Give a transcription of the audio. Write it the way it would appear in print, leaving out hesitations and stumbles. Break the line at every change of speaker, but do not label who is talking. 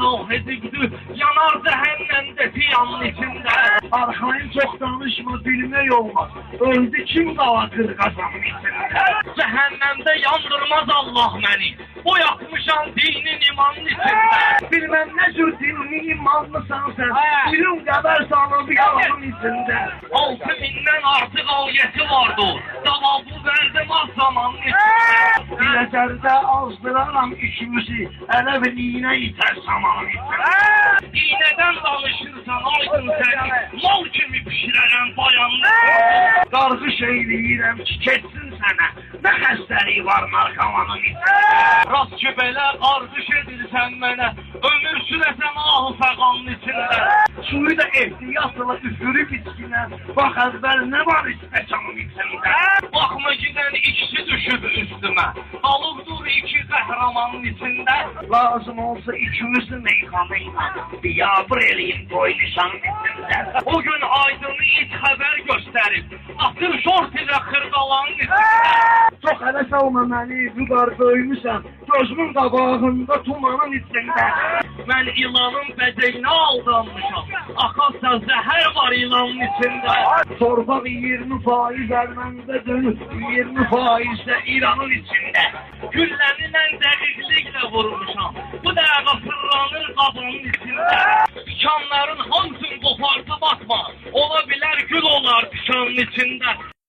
ah edibdi, yanar cəhənnəmdə ziyanın içində.
Arxayın çox danışma, bilmək olmaz. Öldü kim qala qırqazanın içində.
Cəhənnəmdə yandırmaz Allah məni, o yapmışam dinin imanın içində.
Bilmem ne cür dinli imanlısan sen. Bilim kadar sanıldı yalanın içinde.
6000'den artıq ayəti vardı, cavabı verdim az zamanın içində.
Biləcərdə azdıraram işimizi. Elə bir iğne iter samanın içinde.
İğnədən danışırsan aydın səni, mal kimi pişirərəm bayanın içində.
Qargış eyləyirəm ki, keçsin sənə. Nə xəstəliyi var narkomanın içində.
Rast ki belə qargış edirsən mənə, ömür sürəsən ahı fəqanın içində.
Suyu da ehtiyatla üfürüp içkinə. Bax əvvəl nə var istəkanın içində.
Baxma gidən ikisi düşüb üstümə, qalıbdır iki qəhrəmanın içində.
Lazım olsa ikimizi meyxanayla biyabır eləyim boy nişanın içində.
O gün aydını it xəbər göstərib, atır şort ilə xırdalanın içində.
Çox hələ salma məni, vüqar böyümüsən. Gözümün qabağında tumanın içində.
Mən ilanın bəcəyinə aldanmışam, axarsa zəhər var ilanın içində.
Torbaq 20% Ermənidə, 20% də İranın içində.
Gülləni mən dəqiqliklə vurmuşam, bu dəqiqə fırlanır qabanın içində. Dükanların hamısını qopardı batma, ola bilər gül olar dükanın içində.